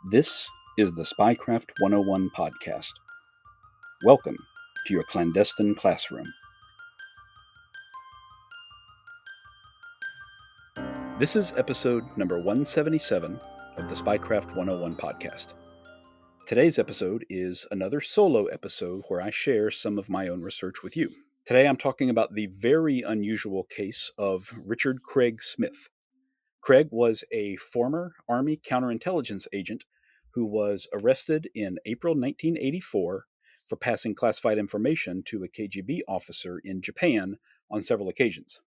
This is the Spycraft 101 podcast. Welcome to your clandestine classroom. This is episode number 177 of the Spycraft 101 podcast. Today's episode is another solo episode where I share some of my own research with you. Today I'm talking about the very unusual case of Richard Craig Smith. Craig was a former Army counterintelligence agent who was arrested in April 1984 for passing classified information to a KGB officer in Japan on several occasions.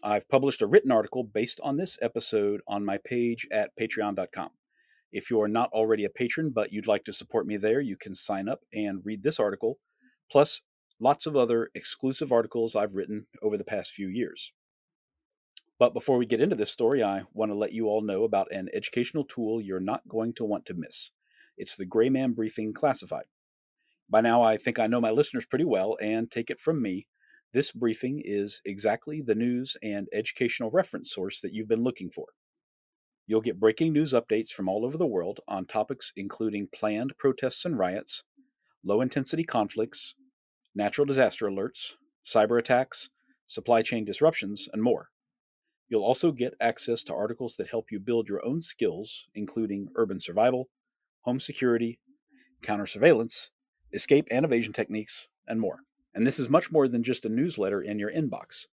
I've published a written article based on this episode on my page at patreon.com. If you are not already a patron but you'd like to support me there, you can sign up and read this article, plus lots of other exclusive articles I've written over the past few years. But before we get into this story, I want to let you all know about an educational tool you're not going to want to miss. It's the Gray Man Briefing Classified. By now, I think I know my listeners pretty well, and take it from me, this briefing is exactly the news and educational reference source that you've been looking for. You'll get breaking news updates from all over the world on topics including planned protests and riots, low-intensity conflicts, natural disaster alerts, cyber attacks, supply chain disruptions, and more. You'll also get access to articles that help you build your own skills, including urban survival, home security, counter-surveillance, escape and evasion techniques, and more. And this is much more than just a newsletter in your inbox.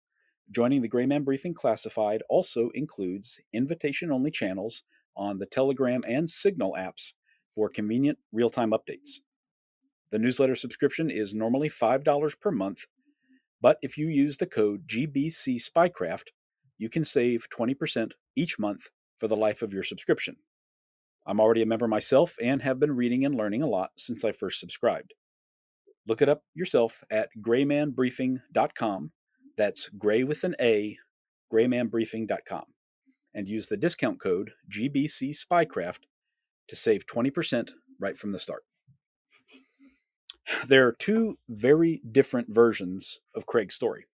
Joining the Gray Man Briefing Classified also includes invitation-only channels on the Telegram and Signal apps for convenient real-time updates. The newsletter subscription is normally $5 per month, but if you use the code GBC Spycraft, you can save 20% each month for the life of your subscription. I'm already a member myself and have been reading and learning a lot since I first subscribed. Look it up yourself at graymanbriefing.com. That's gray with an A, graymanbriefing.com. And use the discount code GBC Spycraft to save 20% right from the start. There are two very different versions of Craig's story.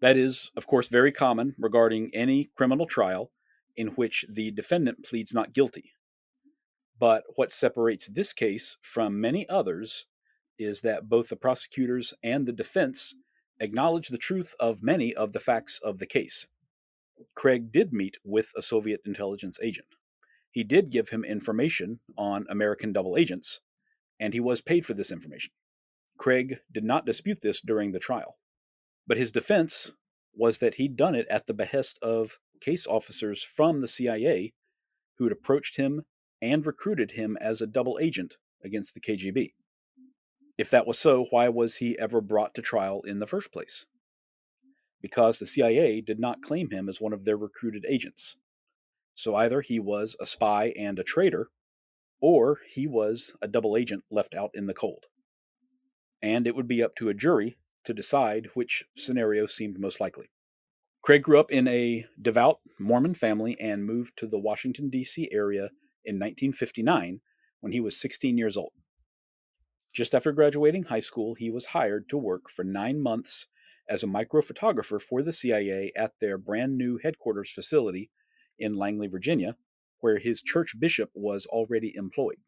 That is, of course, very common regarding any criminal trial in which the defendant pleads not guilty. But what separates this case from many others is that both the prosecutors and the defense acknowledge the truth of many of the facts of the case. Craig did meet with a Soviet intelligence agent. He did give him information on American double agents, and he was paid for this information. Craig did not dispute this during the trial. But his defense was that he'd done it at the behest of case officers from the CIA who'd approached him and recruited him as a double agent against the KGB. If that was so, why was he ever brought to trial in the first place? Because the CIA did not claim him as one of their recruited agents. So either he was a spy and a traitor, or he was a double agent left out in the cold. And it would be up to a jury to decide which scenario seemed most likely. Craig grew up in a devout Mormon family and moved to the Washington, D.C. area in 1959 when he was 16 years old. Just after graduating high school, he was hired to work for 9 months as a microphotographer for the CIA at their brand new headquarters facility in Langley, Virginia, where his church bishop was already employed.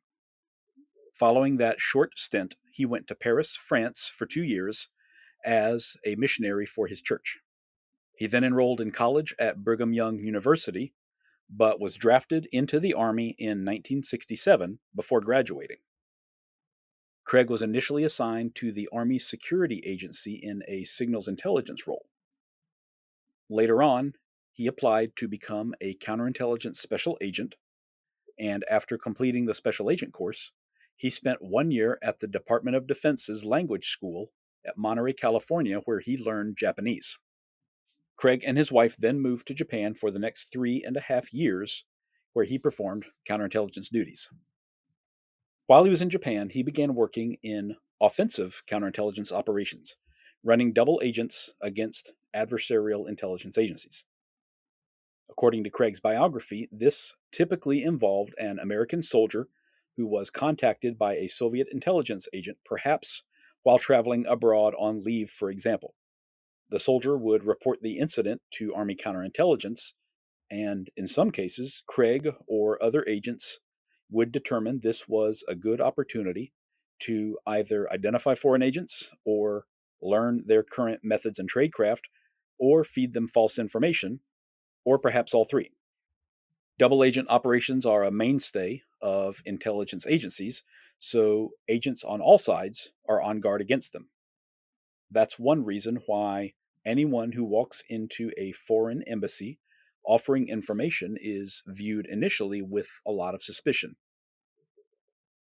Following that short stint, he went to Paris, France for 2 years as a missionary for his church. He then enrolled in college at Brigham Young University, but was drafted into the Army in 1967 before graduating. Craig was initially assigned to the Army Security Agency in a signals intelligence role. Later on, he applied to become a counterintelligence special agent, and after completing the special agent course, he spent 1 year at the Department of Defense's language school at Monterey, California, where he learned Japanese. Craig and his wife then moved to Japan for the next 3.5 years, where he performed counterintelligence duties. While he was in Japan, he began working in offensive counterintelligence operations, running double agents against adversarial intelligence agencies. According to Craig's biography, this typically involved an American soldier who was contacted by a Soviet intelligence agent, perhaps while traveling abroad on leave, for example. The soldier would report the incident to Army counterintelligence, and in some cases, Craig or other agents would determine this was a good opportunity to either identify foreign agents or learn their current methods and tradecraft or feed them false information, or perhaps all three. Double agent operations are a mainstay of intelligence agencies, so agents on all sides are on guard against them. That's one reason why anyone who walks into a foreign embassy offering information is viewed initially with a lot of suspicion.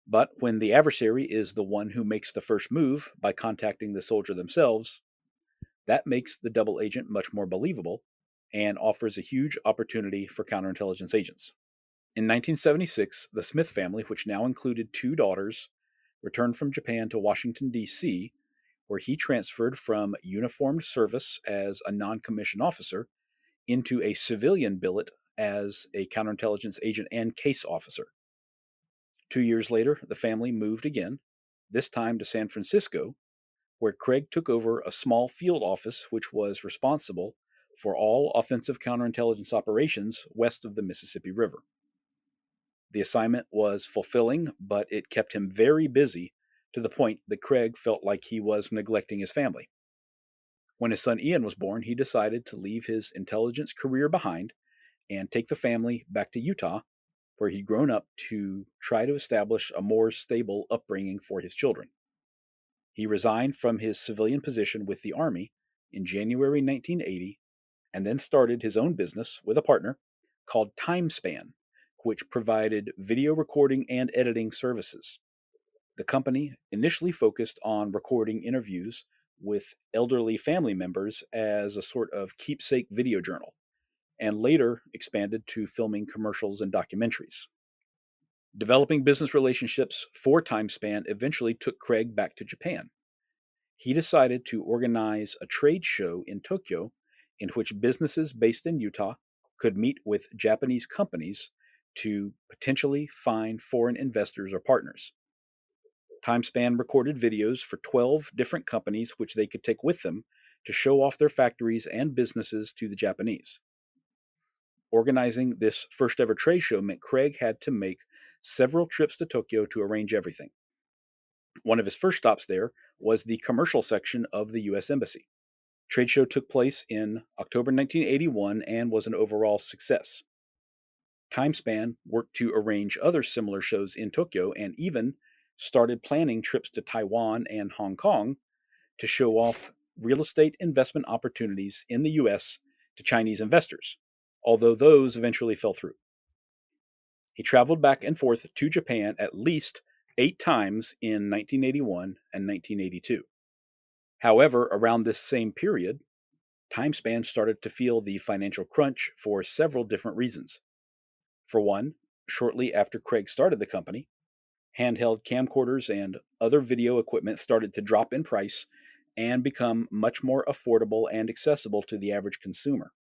But when the adversary is the one who makes the first move by contacting the soldier themselves, that makes the double agent much more believable and offers a huge opportunity for counterintelligence agents. In 1976, the Smith family, which now included two daughters, returned from Japan to Washington, D.C., where he transferred from uniformed service as a non-commissioned officer into a civilian billet as a counterintelligence agent and case officer. 2 years later, the family moved again, this time to San Francisco, where Craig took over a small field office which was responsible for all offensive counterintelligence operations west of the Mississippi River. The assignment was fulfilling, but it kept him very busy to the point that Craig felt like he was neglecting his family. When his son Ian was born, he decided to leave his intelligence career behind and take the family back to Utah, where he'd grown up, to try to establish a more stable upbringing for his children. He resigned from his civilian position with the Army in January 1980 and then started his own business with a partner called TimeSpan, which provided video recording and editing services. The company initially focused on recording interviews with elderly family members as a sort of keepsake video journal, and later expanded to filming commercials and documentaries. Developing business relationships for TimeSpan eventually took Craig back to Japan. He decided to organize a trade show in Tokyo in which businesses based in Utah could meet with Japanese companies to potentially find foreign investors or partners. TimeSpan recorded videos for 12 different companies which they could take with them to show off their factories and businesses to the Japanese. Organizing this first ever trade show meant Craig had to make several trips to Tokyo to arrange everything. One of his first stops there was the commercial section of the U.S. Embassy. Trade show took place in October 1981 and was an overall success. TimeSpan worked to arrange other similar shows in Tokyo and even started planning trips to Taiwan and Hong Kong to show off real estate investment opportunities in the U.S. to Chinese investors, although those eventually fell through. He traveled back and forth to Japan at least 8 times in 1981 and 1982. However, around this same period, TimeSpan started to feel the financial crunch for several different reasons. For one, shortly after Craig started the company, handheld camcorders and other video equipment started to drop in price and become much more affordable and accessible to the average consumer.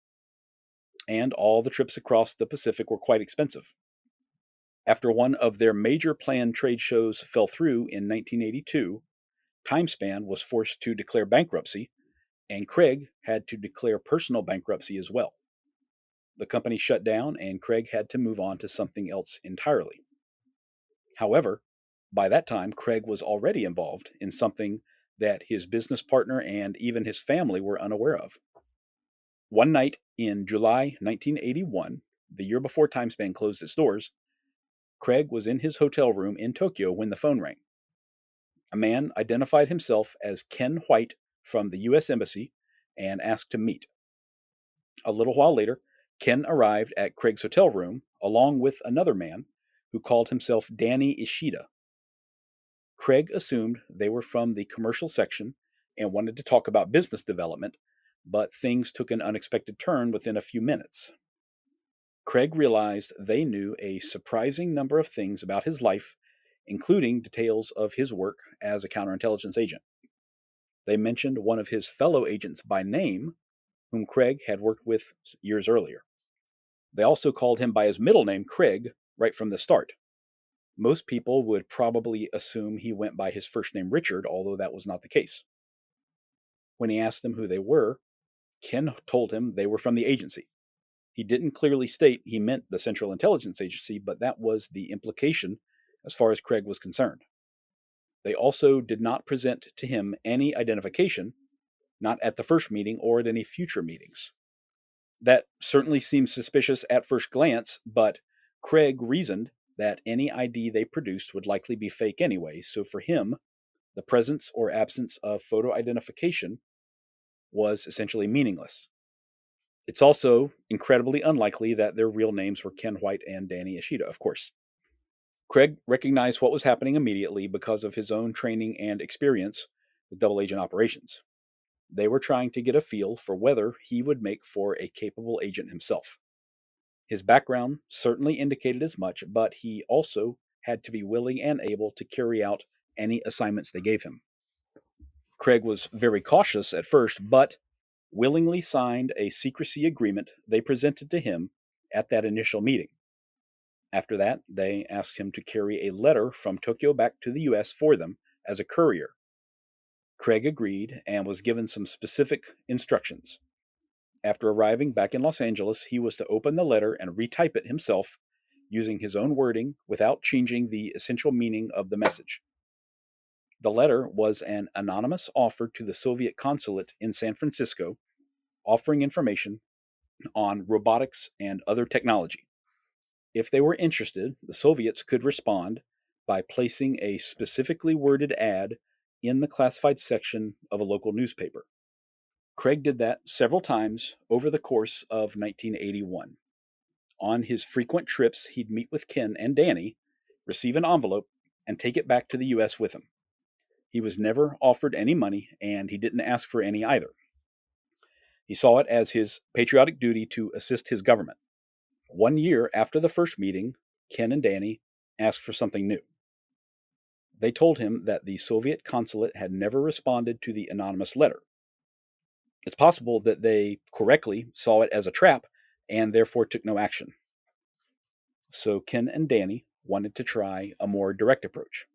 And all the trips across the Pacific were quite expensive. After one of their major planned trade shows fell through in 1982, TimeSpan was forced to declare bankruptcy, and Craig had to declare personal bankruptcy as well. The company shut down, and Craig had to move on to something else entirely. However, by that time, Craig was already involved in something that his business partner and even his family were unaware of. One night in July 1981, the year before TimeSpan closed its doors, Craig was in his hotel room in Tokyo when the phone rang. A man identified himself as Ken White from the U.S. Embassy and asked to meet. A little while later, Ken arrived at Craig's hotel room along with another man who called himself Danny Ishida. Craig assumed they were from the commercial section and wanted to talk about business development, but things took an unexpected turn within a few minutes. Craig realized they knew a surprising number of things about his life, including details of his work as a counterintelligence agent. They mentioned one of his fellow agents by name, whom Craig had worked with years earlier. They also called him by his middle name, Craig, right from the start. Most people would probably assume he went by his first name, Richard, although that was not the case. When he asked them who they were, Ken told him they were from the agency. He didn't clearly state he meant the Central Intelligence Agency, but that was the implication as far as Craig was concerned. They also did not present to him any identification, not at the first meeting or at any future meetings. That certainly seems suspicious at first glance, but Craig reasoned that any ID they produced would likely be fake anyway, so for him, the presence or absence of photo identification was essentially meaningless. It's also incredibly unlikely that their real names were Ken White and Danny Ishida, of course. Craig recognized what was happening immediately because of his own training and experience with double agent operations. They were trying to get a feel for whether he would make for a capable agent himself. His background certainly indicated as much, but he also had to be willing and able to carry out any assignments they gave him. Craig was very cautious at first, but willingly signed a secrecy agreement they presented to him at that initial meeting. After that, they asked him to carry a letter from Tokyo back to the US for them as a courier. Craig agreed and was given some specific instructions. After arriving back in Los Angeles, he was to open the letter and retype it himself using his own wording without changing the essential meaning of the message. The letter was an anonymous offer to the Soviet consulate in San Francisco, offering information on robotics and other technology. If they were interested, the Soviets could respond by placing a specifically worded ad in the classified section of a local newspaper. Craig did that several times over the course of 1981. On his frequent trips, he'd meet with Ken and Danny, receive an envelope, and take it back to the U.S. with him. He was never offered any money, and he didn't ask for any either. He saw it as his patriotic duty to assist his government. 1 year after the first meeting, Ken and Danny asked for something new. They told him that the Soviet consulate had never responded to the anonymous letter. It's possible that they correctly saw it as a trap and therefore took no action. So Ken and Danny wanted to try a more direct approach.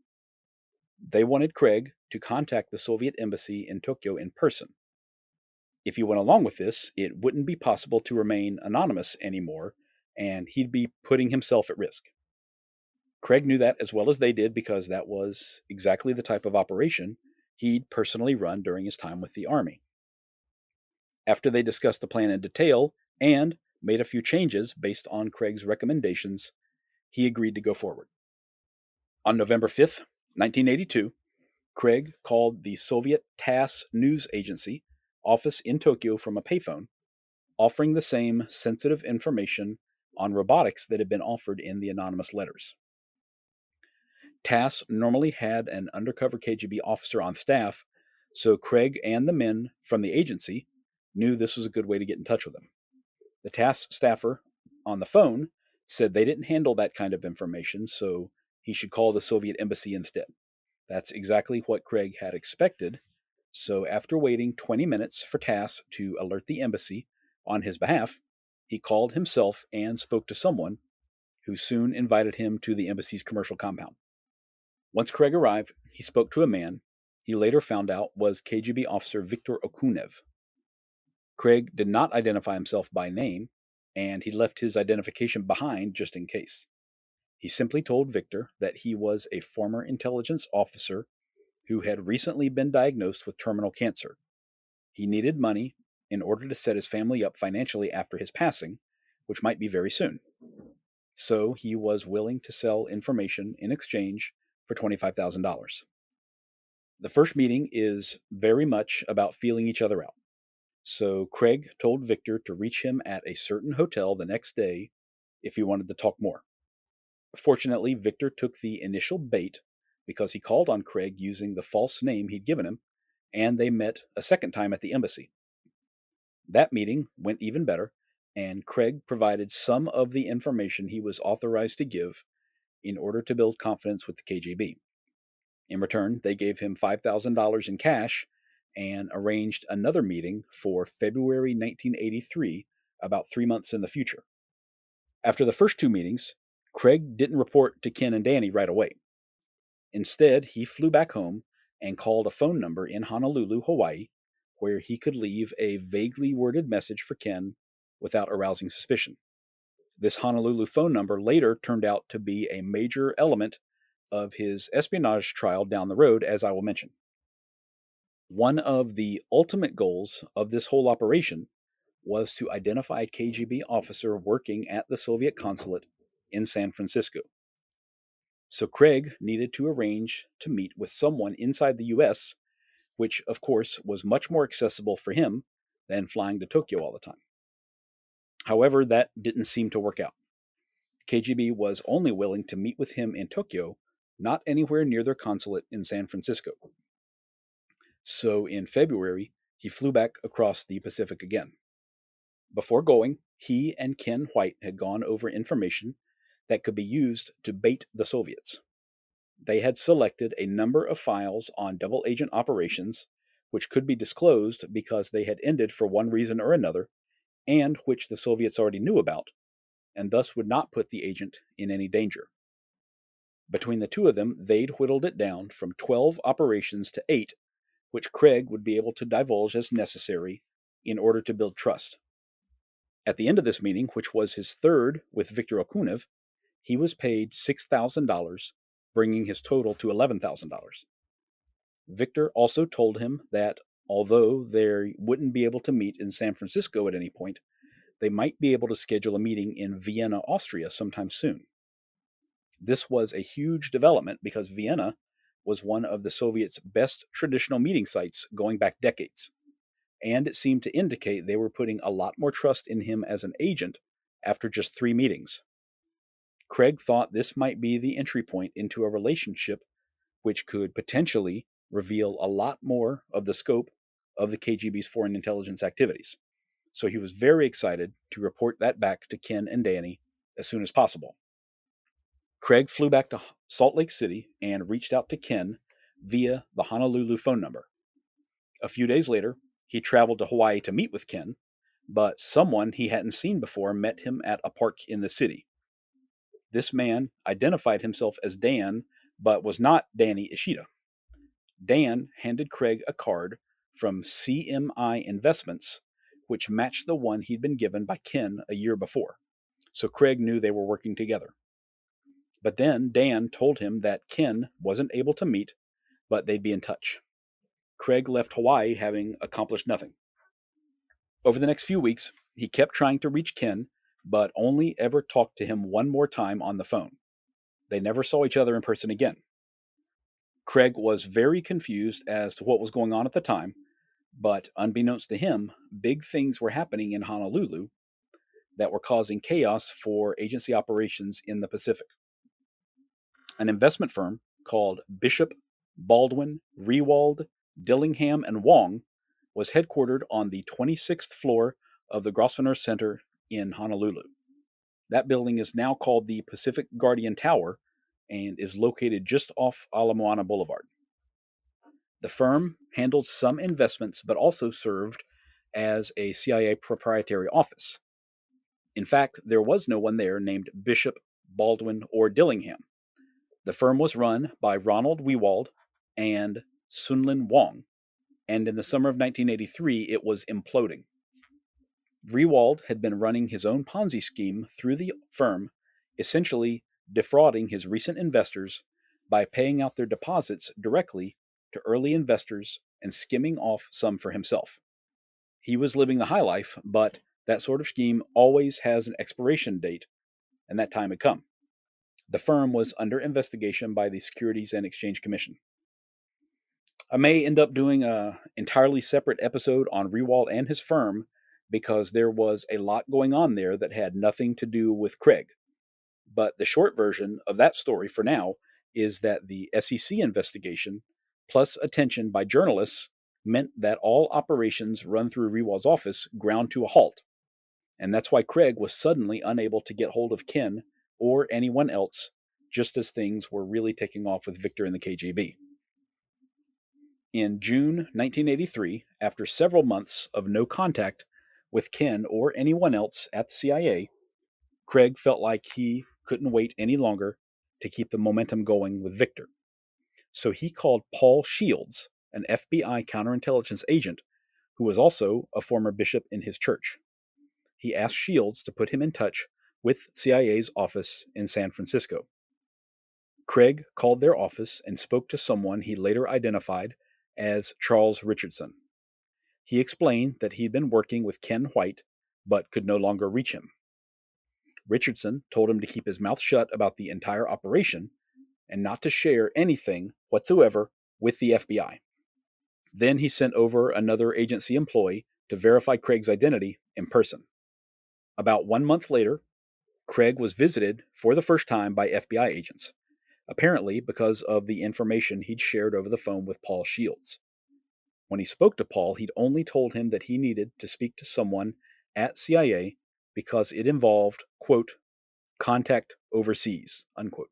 They wanted Craig to contact the Soviet embassy in Tokyo in person. If he went along with this, it wouldn't be possible to remain anonymous anymore, and he'd be putting himself at risk. Craig knew that as well as they did because that was exactly the type of operation he'd personally run during his time with the Army. After they discussed the plan in detail and made a few changes based on Craig's recommendations, he agreed to go forward. On November 5th, 1982, Craig called the Soviet TASS news agency office in Tokyo from a payphone, offering the same sensitive information on robotics that had been offered in the anonymous letters. TASS normally had an undercover KGB officer on staff, so Craig and the men from the agency knew this was a good way to get in touch with him. The TASS staffer on the phone said they didn't handle that kind of information, so he should call the Soviet embassy instead. That's exactly what Craig had expected, so after waiting 20 minutes for TASS to alert the embassy on his behalf, he called himself and spoke to someone who soon invited him to the embassy's commercial compound. Once Craig arrived, he spoke to a man he later found out was KGB officer Viktor Okunev. Craig did not identify himself by name, and he left his identification behind just in case. He simply told Victor that he was a former intelligence officer who had recently been diagnosed with terminal cancer. He needed money in order to set his family up financially after his passing, which might be very soon. So he was willing to sell information in exchange for $25,000. The first meeting is very much about feeling each other out. So Craig told Victor to reach him at a certain hotel the next day if he wanted to talk more. Fortunately, Victor took the initial bait because he called on Craig using the false name he'd given him, and they met a second time at the embassy. That meeting went even better, and Craig provided some of the information he was authorized to give in order to build confidence with the KGB. In return, they gave him $5,000 in cash and arranged another meeting for February 1983, about 3 months in the future. After the first two meetings, Craig didn't report to Ken and Danny right away. Instead, he flew back home and called a phone number in Honolulu, Hawaii, where he could leave a vaguely worded message for Ken without arousing suspicion. This Honolulu phone number later turned out to be a major element of his espionage trial down the road, as I will mention. One of the ultimate goals of this whole operation was to identify a KGB officer working at the Soviet consulate in San Francisco. So Craig needed to arrange to meet with someone inside the US, which of course was much more accessible for him than flying to Tokyo all the time. However, that didn't seem to work out. KGB was only willing to meet with him in Tokyo, not anywhere near their consulate in San Francisco. So in February, he flew back across the Pacific again. Before going, he and Ken White had gone over information that could be used to bait the Soviets. They had selected a number of files on double agent operations which could be disclosed because they had ended for one reason or another, and which the Soviets already knew about, and thus would not put the agent in any danger. Between the two of them, they'd whittled it down from 12 operations to 8, which Craig would be able to divulge as necessary in order to build trust. At the end of this meeting, which was his third with Viktor Okunev, he was paid $6,000, bringing his total to $11,000. Victor also told him that although they wouldn't be able to meet in San Francisco at any point, they might be able to schedule a meeting in Vienna, Austria sometime soon. This was a huge development because Vienna was one of the Soviets' best traditional meeting sites going back decades, and it seemed to indicate they were putting a lot more trust in him as an agent after just 3 meetings. Craig thought this might be the entry point into a relationship which could potentially reveal a lot more of the scope of the KGB's foreign intelligence activities. So he was very excited to report that back to Ken and Danny as soon as possible. Craig flew back to Salt Lake City and reached out to Ken via the Honolulu phone number. A few days later, he traveled to Hawaii to meet with Ken, but someone he hadn't seen before met him at a park in the city. This man identified himself as Dan, but was not Danny Ishida. Dan handed Craig a card from CMI Investments, which matched the one he'd been given by Ken a year before. So Craig knew they were working together. But then Dan told him that Ken wasn't able to meet, but they'd be in touch. Craig left Hawaii having accomplished nothing. Over the next few weeks, he kept trying to reach Ken, but only ever talked to him one more time on the phone. They never saw each other in person again. Craig was very confused as to what was going on at the time, but unbeknownst to him, big things were happening in Honolulu that were causing chaos for agency operations in the Pacific. An investment firm called Bishop, Baldwin, Rewald, Dillingham, and Wong was headquartered on the 26th floor of the Grosvenor Center in Honolulu. That building is now called the Pacific Guardian Tower and is located just off Ala Moana Boulevard. The firm handled some investments but also served as a CIA proprietary office. In fact, there was no one there named Bishop, Baldwin, or Dillingham. The firm was run by Ronald Rewald and Sunlin Wong, and in the summer of 1983, it was imploding. Rewald had been running his own Ponzi scheme through the firm, essentially defrauding his recent investors by paying out their deposits directly to early investors and skimming off some for himself. He was living the high life, but that sort of scheme always has an expiration date, and that time had come. The firm was under investigation by the Securities and Exchange Commission. I may end up doing an entirely separate episode on Rewald and his firm because there was a lot going on there that had nothing to do with Craig. But the short version of that story for now is that the SEC investigation, plus attention by journalists, meant that all operations run through Rewald's office ground to a halt. And that's why Craig was suddenly unable to get hold of Ken or anyone else, just as things were really taking off with Victor and the KGB. In June 1983, after several months of no contact with Ken or anyone else at the CIA, Craig felt like he couldn't wait any longer to keep the momentum going with Victor. So he called Paul Shields, an FBI counterintelligence agent who was also a former bishop in his church. he asked Shields to put him in touch with CIA's office in San Francisco. Craig called their office and spoke to someone he later identified as Charles Richardson. He explained that he'd been working with Ken White, but could no longer reach him. Richardson told him to keep his mouth shut about the entire operation and not to share anything whatsoever with the FBI. Then he sent over another agency employee to verify Craig's identity in person. About 1 month later, Craig was visited for the first time by FBI agents, apparently because of the information he'd shared over the phone with Paul Shields. When he spoke to Paul, he'd only told him that he needed to speak to someone at CIA because it involved, quote, contact overseas, unquote.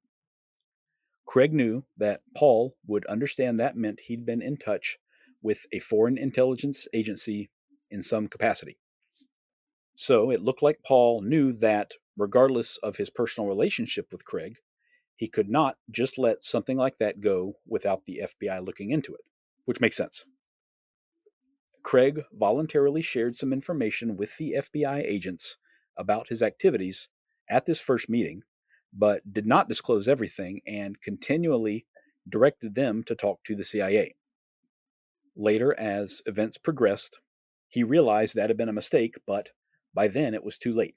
Craig knew that Paul would understand that meant he'd been in touch with a foreign intelligence agency in some capacity. So it looked like Paul knew that, regardless of his personal relationship with Craig, he could not just let something like that go without the FBI looking into it, which makes sense. Craig voluntarily shared some information with the FBI agents about his activities at this first meeting, but did not disclose everything and continually directed them to talk to the CIA. Later, as events progressed, he realized that had been a mistake, but by then it was too late.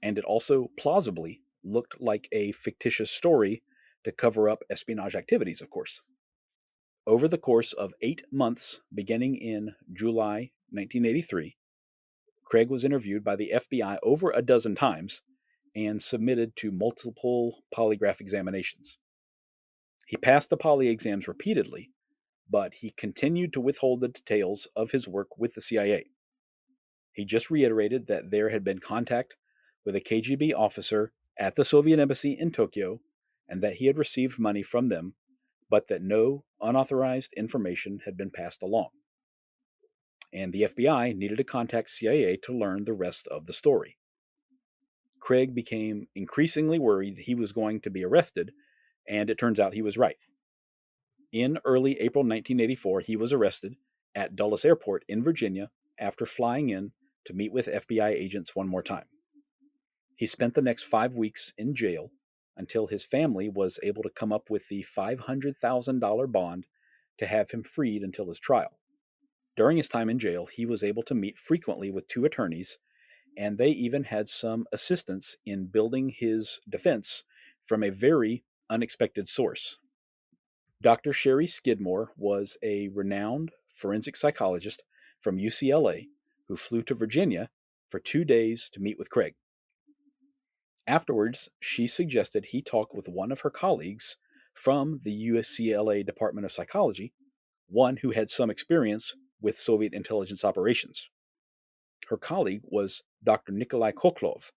And it also plausibly looked like a fictitious story to cover up espionage activities, of course. Over the course of 8 months, beginning in July 1983, Craig was interviewed by the FBI over a dozen times and submitted to multiple polygraph examinations. He passed the poly exams repeatedly, but he continued to withhold the details of his work with the CIA. He just reiterated that there had been contact with a KGB officer at the Soviet embassy in Tokyo and that he had received money from them, but that no unauthorized information had been passed along. And the FBI needed to contact CIA to learn the rest of the story. Craig became increasingly worried he was going to be arrested, and it turns out he was right. In early April 1984, he was arrested at Dulles Airport in Virginia after flying in to meet with FBI agents one more time. He spent the next 5 weeks in jail until his family was able to come up with the $500,000 bond to have him freed until his trial. During his time in jail, he was able to meet frequently with 2 attorneys, and they even had some assistance in building his defense from a very unexpected source. Dr. Sherry Skidmore was a renowned forensic psychologist from UCLA who flew to Virginia for 2 days to meet with Craig. Afterwards, she suggested he talk with one of her colleagues from the UCLA Department of Psychology, one who had some experience with Soviet intelligence operations. Her colleague was Dr. Nikolai Koklov,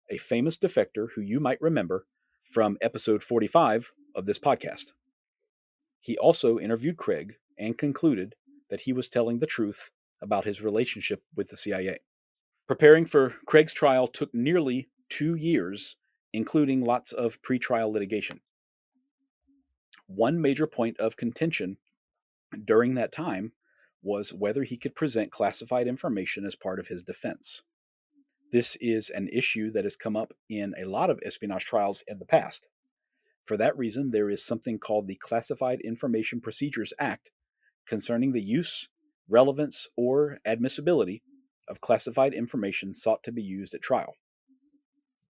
a famous defector who you might remember from episode 45 of this podcast. He also interviewed Craig and concluded that he was telling the truth about his relationship with the CIA. Preparing for Craig's trial took nearly 2 years, including lots of pretrial litigation. One major point of contention during that time was whether he could present classified information as part of his defense. This is an issue that has come up in a lot of espionage trials in the past. For that reason, there is something called the Classified Information Procedures Act concerning the use, relevance, or admissibility of classified information sought to be used at trial.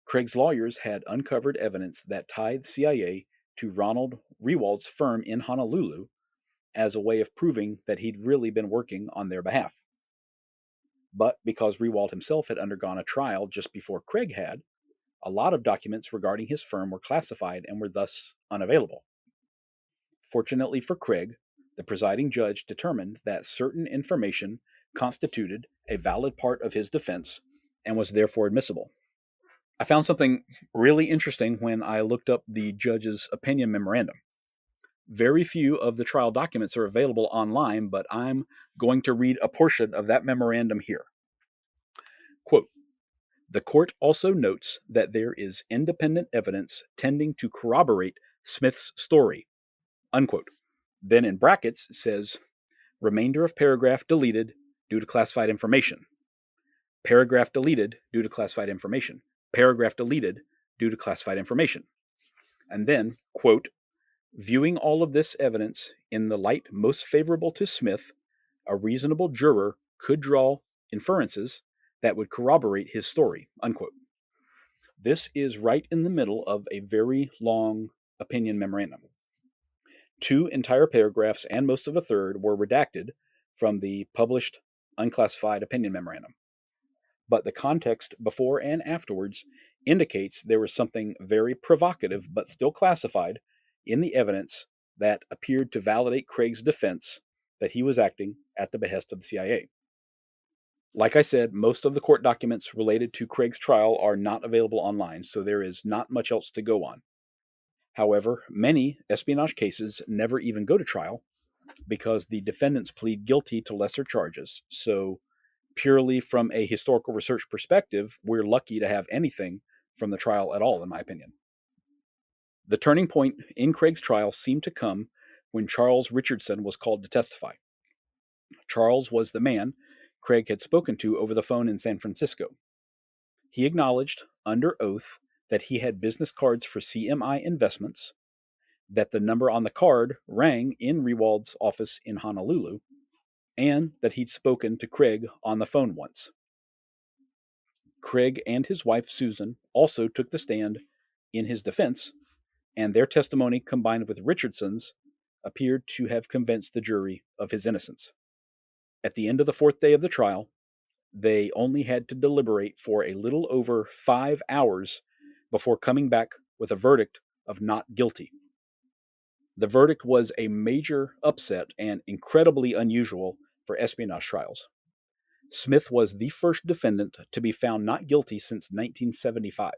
Craig's lawyers had uncovered evidence that tied the CIA to Ronald Rewald's firm in Honolulu as a way of proving that he'd really been working on their behalf. But because Rewald himself had undergone a trial just before Craig had, a lot of documents regarding his firm were classified and were thus unavailable. Fortunately for Craig, the presiding judge determined that certain information constituted a valid part of his defense and was therefore admissible. I found something really interesting when I looked up the judge's opinion memorandum. Very few of the trial documents are available online, but I'm going to read a portion of that memorandum here. Quote, "The court also notes that there is independent evidence tending to corroborate Smith's story." Unquote. Then in brackets it says, "Remainder of paragraph deleted due to classified information." Paragraph deleted due to classified information. Paragraph deleted due to classified information. And then, quote, viewing all of this evidence in the light most favorable to Smith, a reasonable juror could draw inferences that would corroborate his story, unquote. This is right in the middle of a very long opinion memorandum. 2 entire paragraphs and most of a third were redacted from the published unclassified opinion memorandum. But the context before and afterwards indicates there was something very provocative but still classified in the evidence that appeared to validate Craig's defense that he was acting at the behest of the CIA. Like I said, most of the court documents related to Craig's trial are not available online, so there is not much else to go on. However, many espionage cases never even go to trial because the defendants plead guilty to lesser charges. So, purely from a historical research perspective, we're lucky to have anything from the trial at all, in my opinion. The turning point in Craig's trial seemed to come when Charles Richardson was called to testify. Charles was the man Craig had spoken to over the phone in San Francisco. He acknowledged, under oath, that he had business cards for CMI Investments, that the number on the card rang in Rewald's office in Honolulu, and that he'd spoken to Craig on the phone once. Craig and his wife, Susan, also took the stand in his defense, and their testimony, combined with Richardson's, appeared to have convinced the jury of his innocence. At the end of the 4th day of the trial, they only had to deliberate for a little over 5 hours before coming back with a verdict of not guilty. The verdict was a major upset and incredibly unusual for espionage trials. Smith was the first defendant to be found not guilty since 1975.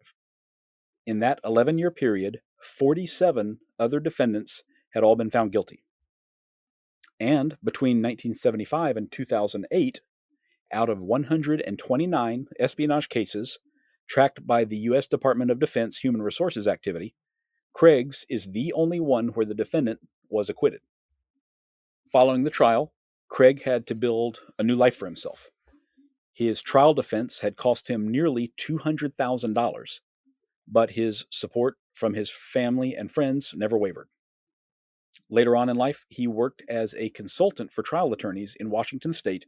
In that 11-year period, 47 other defendants had all been found guilty. And between 1975 and 2008, out of 129 espionage cases tracked by the U.S. Department of Defense Human Resources Activity, Craig's is the only one where the defendant was acquitted. Following the trial, Craig had to build a new life for himself. His trial defense had cost him nearly $200,000, but his support from his family and friends never wavered. Later on in life, he worked as a consultant for trial attorneys in Washington State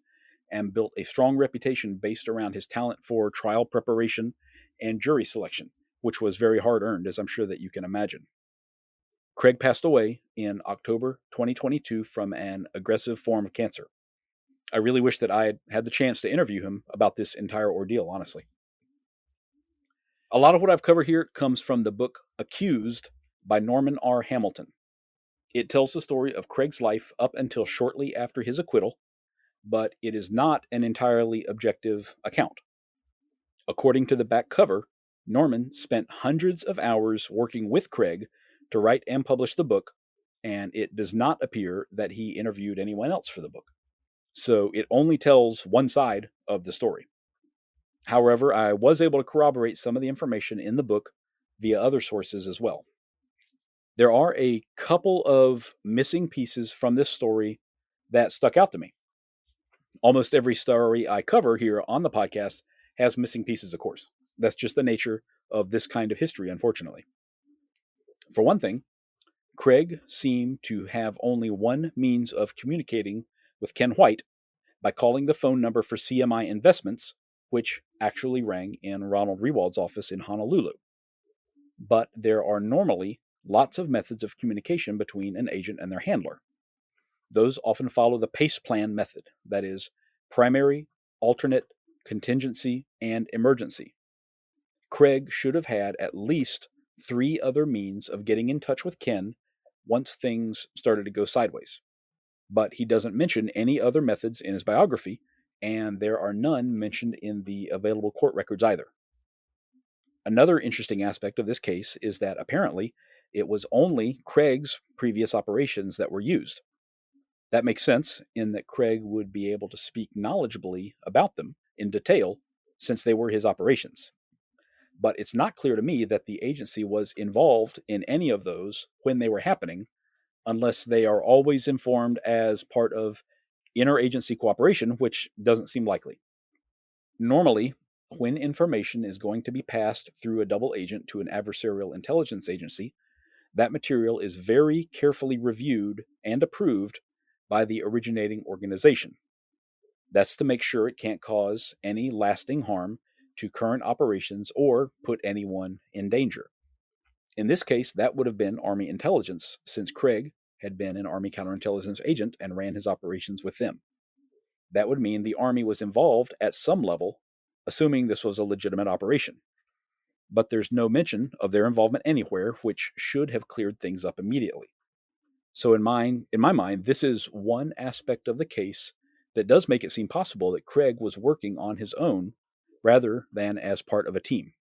and built a strong reputation based around his talent for trial preparation and jury selection, which was very hard-earned, as I'm sure that you can imagine. Craig passed away in October 2022 from an aggressive form of cancer. I really wish that I had had the chance to interview him about this entire ordeal, honestly. A lot of what I've covered here comes from the book Accused by Norman R. Hamilton. It tells the story of Craig's life up until shortly after his acquittal, but it is not an entirely objective account. According to the back cover, Norman spent hundreds of hours working with Craig to write and publish the book, and it does not appear that he interviewed anyone else for the book. So it only tells one side of the story. However, I was able to corroborate some of the information in the book via other sources as well. There are a couple of missing pieces from this story that stuck out to me. Almost every story I cover here on the podcast has missing pieces, of course. That's just the nature of this kind of history, unfortunately. For one thing, Craig seemed to have only one means of communicating with Ken White by calling the phone number for CMI Investments, which actually rang in Ronald Rewald's office in Honolulu. But there are normally lots of methods of communication between an agent and their handler. Those often follow the PACE plan method, that is, primary, alternate, contingency, and emergency. Craig should have had at least 3 other means of getting in touch with Ken once things started to go sideways. But he doesn't mention any other methods in his biography, and there are none mentioned in the available court records either. Another interesting aspect of this case is that apparently it was only Craig's previous operations that were used. That makes sense in that Craig would be able to speak knowledgeably about them in detail since they were his operations. But it's not clear to me that the agency was involved in any of those when they were happening, unless they are always informed as part of interagency cooperation, which doesn't seem likely. Normally, when information is going to be passed through a double agent to an adversarial intelligence agency, that material is very carefully reviewed and approved by the originating organization. That's to make sure it can't cause any lasting harm to current operations or put anyone in danger. In this case, that would have been Army intelligence, since Craig had been an Army counterintelligence agent and ran his operations with them. That would mean the Army was involved at some level, assuming this was a legitimate operation. But there's no mention of their involvement anywhere, which should have cleared things up immediately. So in my mind, this is one aspect of the case that does make it seem possible that Craig was working on his own rather than as part of a team.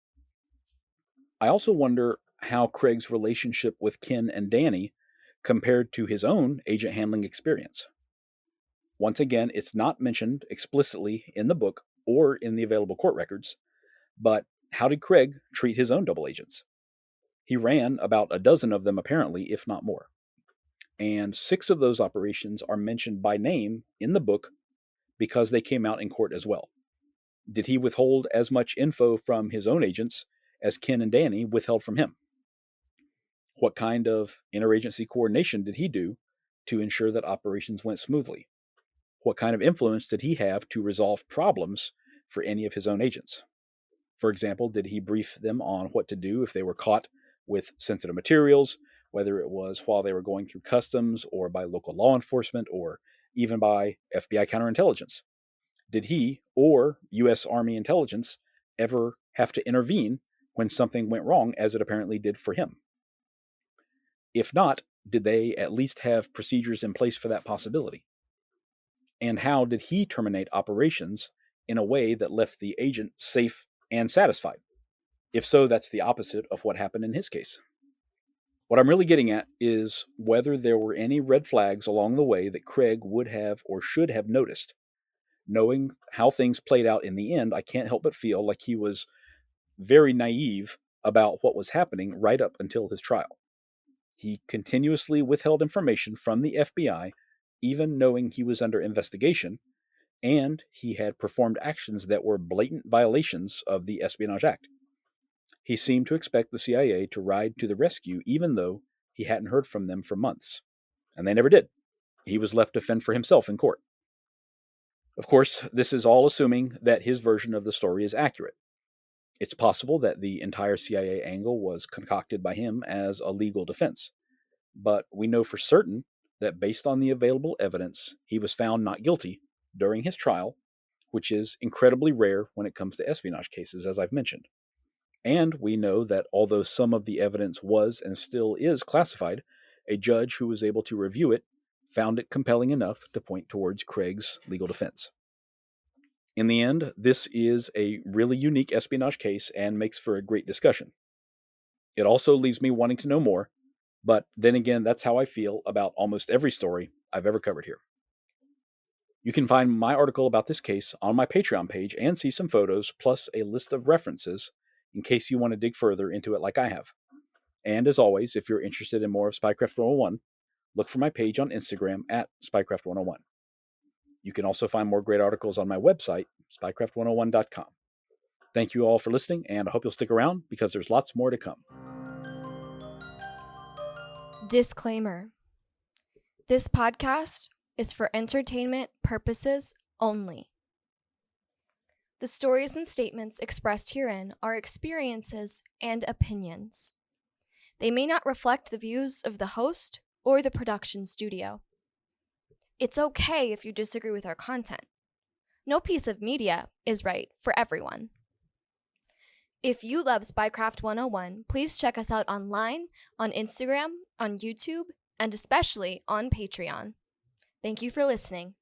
I also wonder how Craig's relationship with Ken and Danny compared to his own agent handling experience. Once again, it's not mentioned explicitly in the book or in the available court records, but how did Craig treat his own double agents? He ran about a dozen of them, apparently, if not more. And 6 of those operations are mentioned by name in the book because they came out in court as well. Did he withhold as much info from his own agents as Ken and Danny withheld from him? What kind of interagency coordination did he do to ensure that operations went smoothly? What kind of influence did he have to resolve problems for any of his own agents? For example, did he brief them on what to do if they were caught with sensitive materials, whether it was while they were going through customs or by local law enforcement or even by FBI counterintelligence? Did he or U.S. Army intelligence ever have to intervene when something went wrong, as it apparently did for him? If not, did they at least have procedures in place for that possibility? And how did he terminate operations in a way that left the agent safe and satisfied? If so, that's the opposite of what happened in his case. What I'm really getting at is whether there were any red flags along the way that Craig would have or should have noticed. Knowing how things played out in the end, I can't help but feel like he was very naive about what was happening right up until his trial. He continuously withheld information from the FBI, even knowing he was under investigation, and he had performed actions that were blatant violations of the Espionage Act. He seemed to expect the CIA to ride to the rescue, even though he hadn't heard from them for months. And they never did. He was left to fend for himself in court. Of course, this is all assuming that his version of the story is accurate. It's possible that the entire CIA angle was concocted by him as a legal defense. But we know for certain that based on the available evidence, he was found not guilty during his trial, which is incredibly rare when it comes to espionage cases, as I've mentioned. And we know that although some of the evidence was and still is classified, a judge who was able to review it found it compelling enough to point towards Craig's legal defense. In the end, this is a really unique espionage case and makes for a great discussion. It also leaves me wanting to know more, but then again, that's how I feel about almost every story I've ever covered here. You can find my article about this case on my Patreon page and see some photos, plus a list of references in case you want to dig further into it like I have. And as always, if you're interested in more of Spycraft 101, look for my page on Instagram at Spycraft101. You can also find more great articles on my website, spycraft101.com. Thank you all for listening, and I hope you'll stick around because there's lots more to come. Disclaimer. This podcast is for entertainment purposes only. The stories and statements expressed herein are experiences and opinions. They may not reflect the views of the host or the production studio. It's okay if you disagree with our content. No piece of media is right for everyone. If you love Spycraft 101, please check us out online, on Instagram, on YouTube, and especially on Patreon. Thank you for listening.